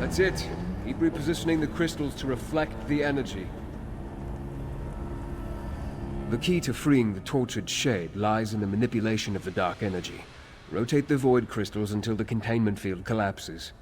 That's it. Keep repositioning the crystals to reflect the energy. The key to freeing the tortured shade lies in the manipulation of the dark energy. Rotate the void crystals until the containment field collapses.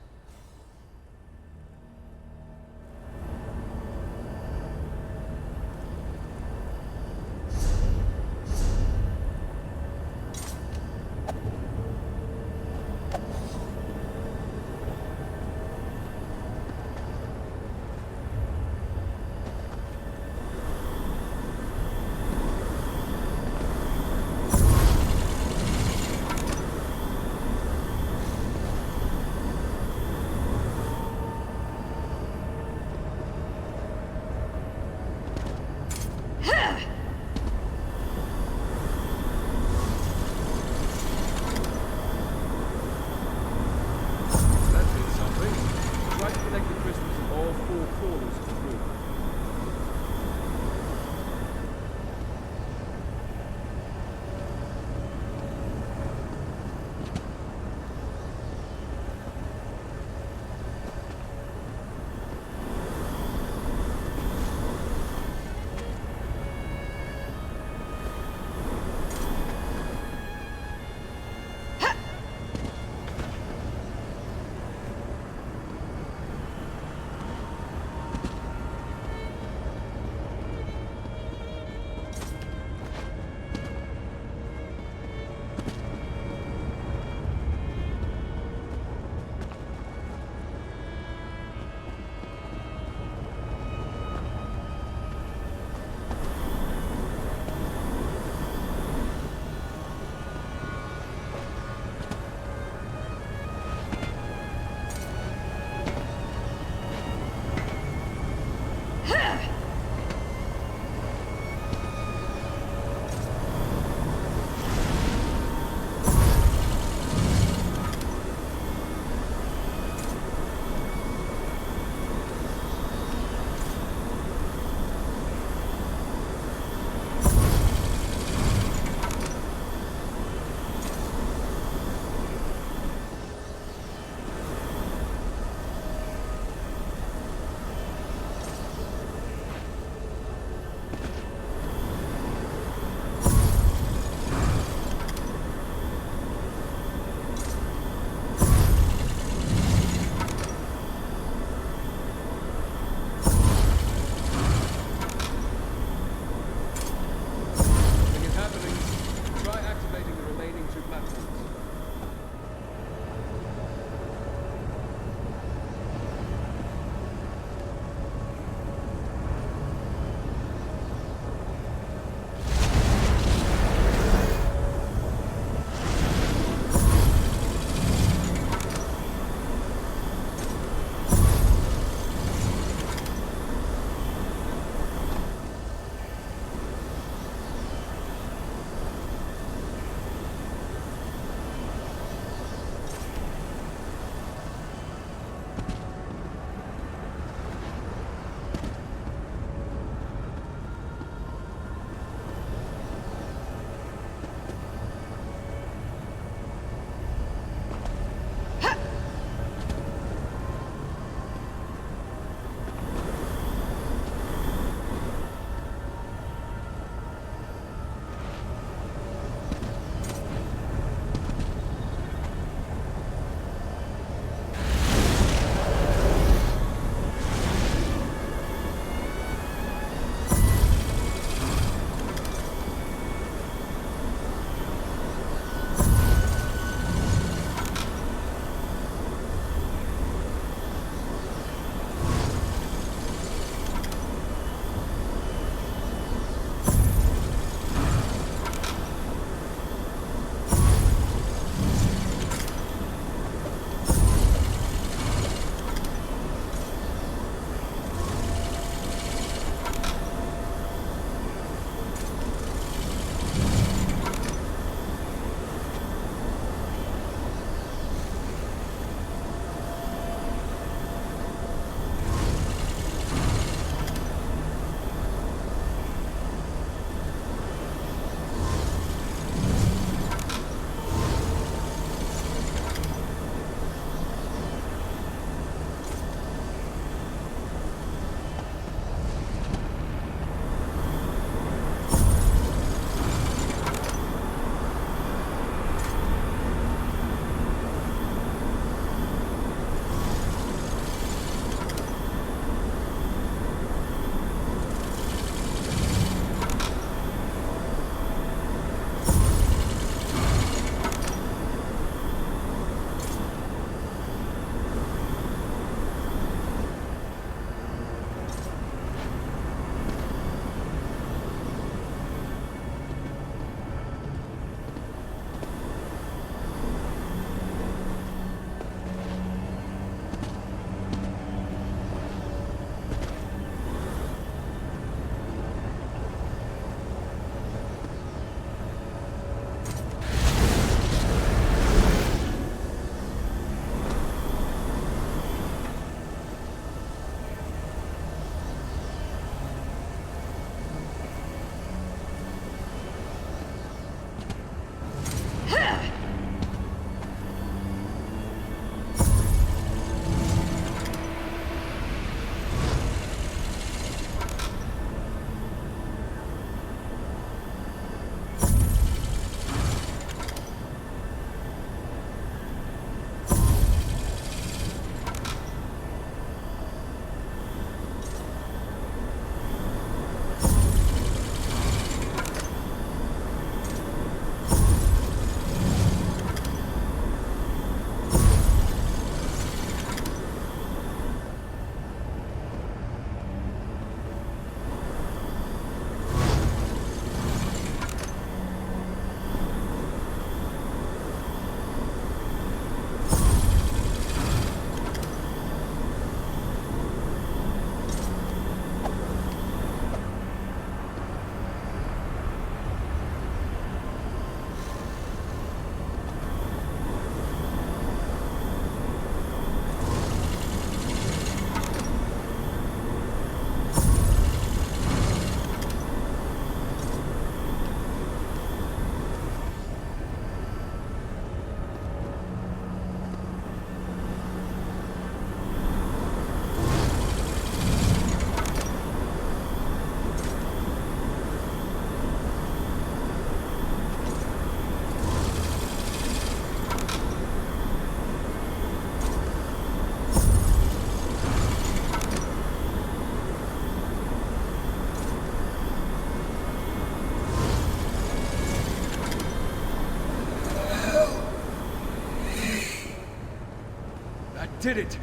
did it!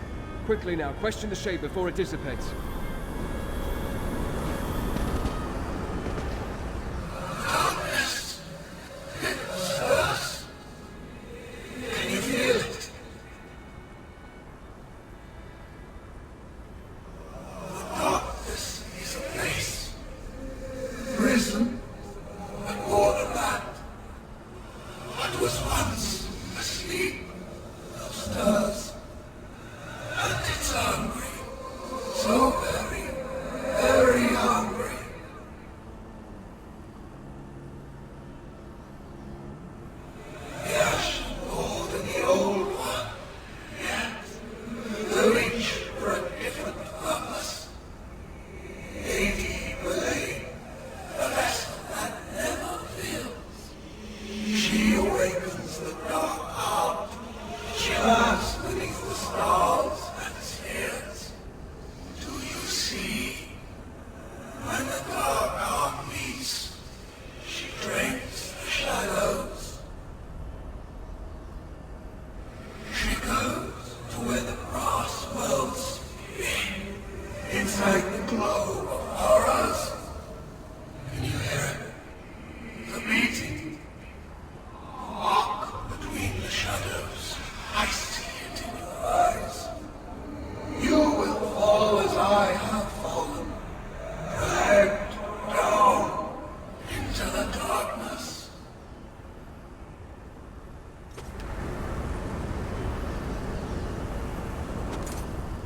Quickly now, question the shade before it dissipates.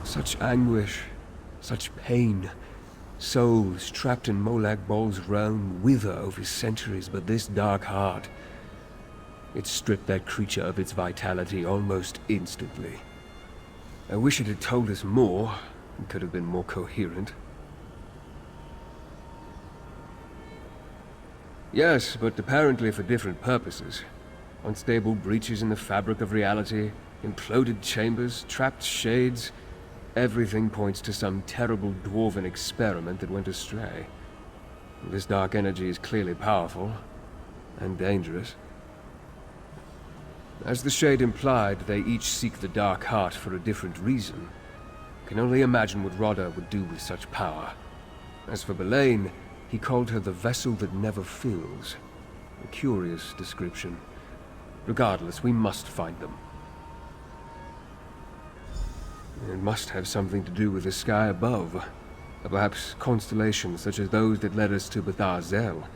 Such anguish, such pain. Souls trapped in Molag Bol's realm wither over centuries, but this dark heart, it stripped that creature of its vitality almost instantly. I wish it had told us more, and could have been more coherent. Yes, but apparently for different purposes. Unstable breaches in the fabric of reality, imploded chambers, trapped shades. Everything points to some terrible dwarven experiment that went astray. This dark energy is clearly powerful, and dangerous. As the Shade implied, they each seek the Dark Heart for a different reason. Can only imagine what Rodda would do with such power. As for Belain, he called her the vessel that never fills. A curious description. Regardless, we must find them. It must have something to do with the sky above. Or perhaps constellations such as those that led us to Bethar Zel.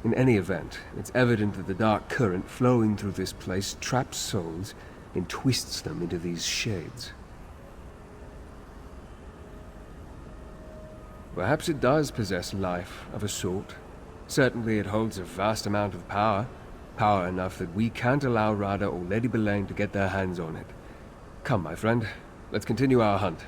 In any event, it's evident that the dark current flowing through this place traps souls and twists them into these shades. Perhaps it does possess life of a sort. Certainly it holds a vast amount of power. Power enough that we can't allow Radha or Lady Belain to get their hands on it. Come, my friend. Let's continue our hunt.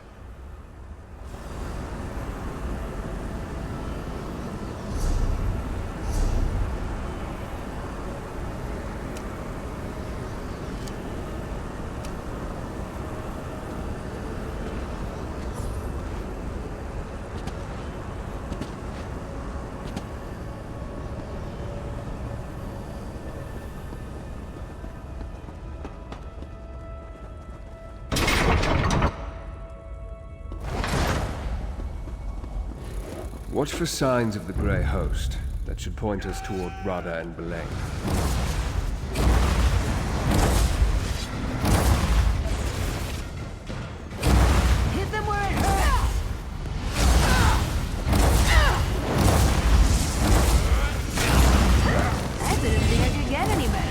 Watch for signs of the Grey Host. That should point us toward Radha and Belain. Hit them where it hurts! I didn't think I could get any better.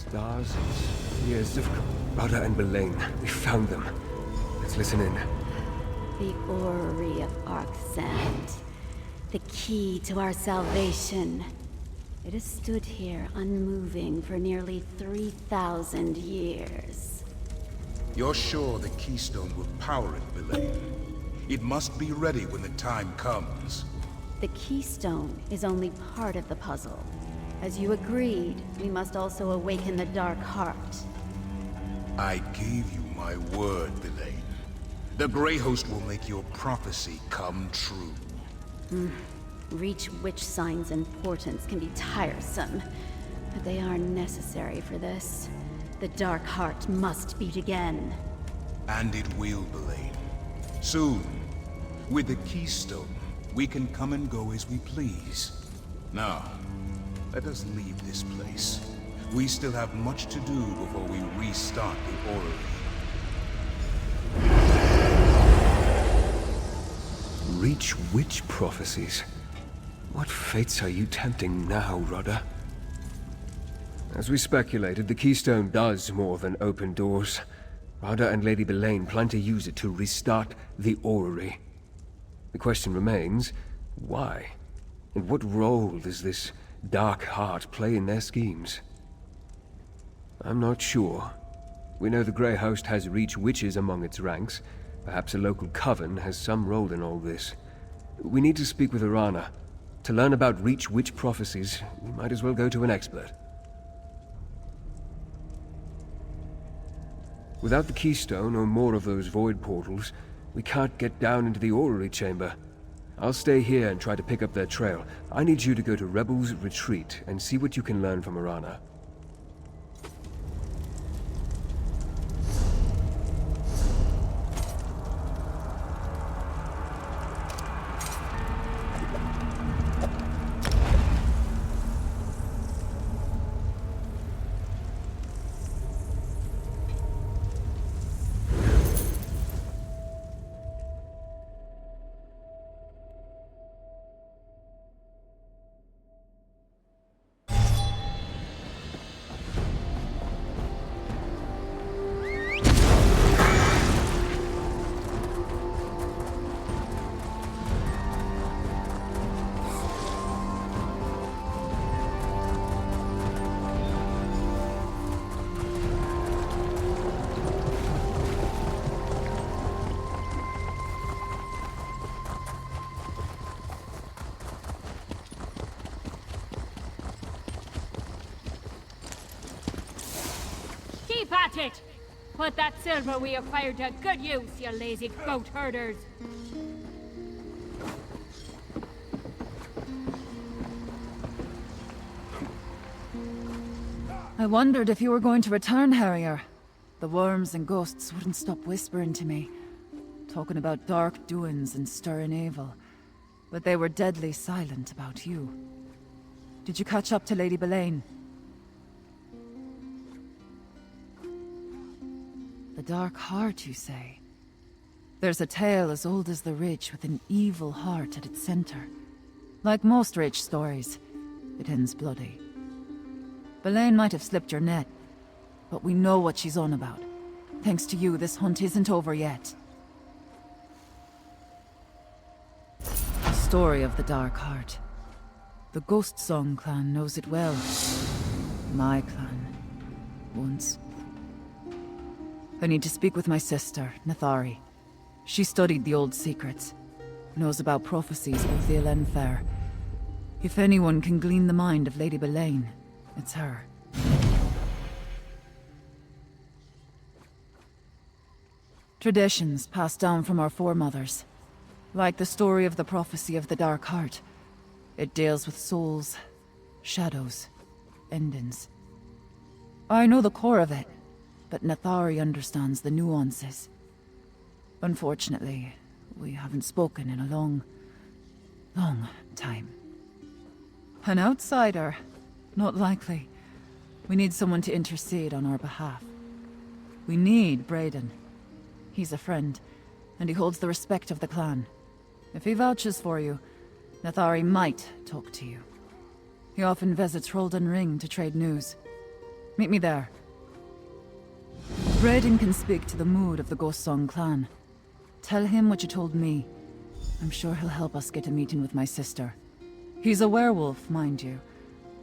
Stars and spears of Rada and Belaine. We found them. Let's listen in. The orrery of Arkthzand. The key to our salvation. It has stood here unmoving for nearly 3,000 years. You're sure the keystone will power it, Belaine? It must be ready when the time comes. The keystone is only part of the puzzle. As you agreed, we must also awaken the Dark Heart. I gave you my word, Belaine. The Grey Host will make your prophecy come true. Reach witch signs and portents can be tiresome, but they are necessary for this. The Dark Heart must beat again. And it will, Belaine. Soon, with the keystone, we can come and go as we please. Now, let us leave this place. We still have much to do before we restart the orrery. Reach witch prophecies. What fates are you tempting now, Rada? As we speculated, the keystone does more than open doors. Rada and Lady Belaine plan to use it to restart the orrery. The question remains, why? And what role does this Dark Heart play in their schemes? I'm not sure. We know the Grey Host has Reach witches among its ranks. Perhaps a local coven has some role in all this. We need to speak with Arana. To learn about Reach witch prophecies, we might as well go to an expert. Without the keystone or more of those void portals, we can't get down into the orrery chamber. I'll stay here and try to pick up their trail. I need you to go to Rebel's Retreat and see what you can learn from Arana. Keep at it! Put that silver we acquired to good use, you lazy goat herders! I wondered if you were going to return, Harrier. The worms and ghosts wouldn't stop whispering to me, talking about dark doings and stirring evil. But they were deadly silent about you. Did you catch up to Lady Belaine? The Dark Heart, you say? There's a tale as old as the Ridge with an evil heart at its center. Like most Ridge stories, it ends bloody. Belaine might have slipped your net, but we know what she's on about. Thanks to you, this hunt isn't over yet. The story of the Dark Heart. The Ghost Song clan knows it well. My clan. Once. I need to speak with my sister, Nathari. She studied the old secrets. Knows about prophecies of the Elenfair. If anyone can glean the mind of Lady Belaine, it's her. Traditions passed down from our foremothers. Like the story of the prophecy of the Dark Heart. It deals with souls, shadows, endings. I know the core of it, but Nathari understands the nuances. Unfortunately, we haven't spoken in a long time. An outsider? Not likely. We need someone to intercede on our behalf. We need Brayden. He's a friend, and he holds the respect of the clan. If he vouches for you, Nathari might talk to you. He often visits Roldan Ring to trade news. Meet me there. Braden can speak to the mood of the Ghost Song clan. Tell him what you told me. I'm sure he'll help us get a meeting with my sister. He's a werewolf, mind you,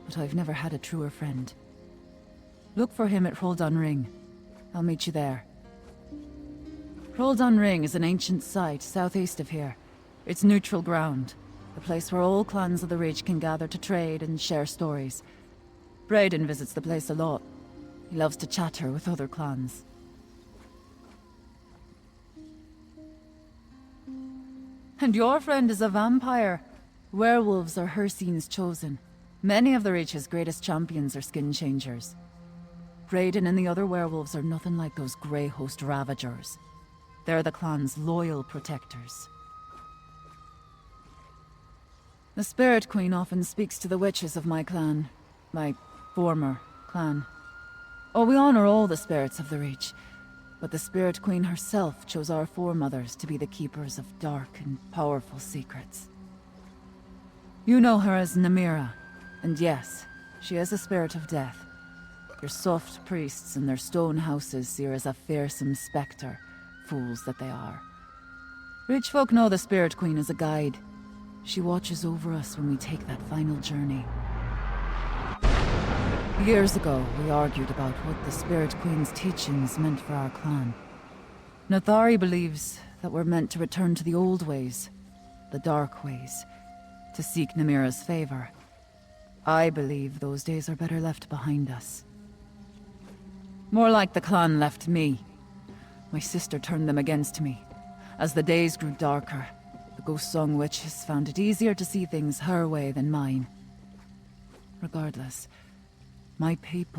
but I've never had a truer friend. Look for him at Hroldan Ring. I'll meet you there. Hroldan Ring is an ancient site southeast of here. It's neutral ground, a place where all clans of the Reach can gather to trade and share stories. Braden visits the place a lot. He loves to chatter with other clans. And your friend is a vampire. Werewolves are Hircine's chosen. Many of the Reach's greatest champions are skin changers. Braden and the other werewolves are nothing like those Grey Host Ravagers. They're the clan's loyal protectors. The Spirit Queen often speaks to the witches of my clan. My former clan. Oh, we honor all the spirits of the Reach, but the Spirit Queen herself chose our foremothers to be the keepers of dark and powerful secrets. You know her as Namira, and yes, she is a spirit of death. Your soft priests and their stone houses see her as a fearsome spectre, fools that they are. Rich folk know the Spirit Queen as a guide. She watches over us when we take that final journey. Years ago, we argued about what the Spirit Queen's teachings meant for our clan. Nathari believes that we're meant to return to the old ways, the dark ways, to seek Namira's favor. I believe those days are better left behind us. More like the clan left me. My sister turned them against me. As the days grew darker, the Ghost Song Witches found it easier to see things her way than mine. Regardless, my people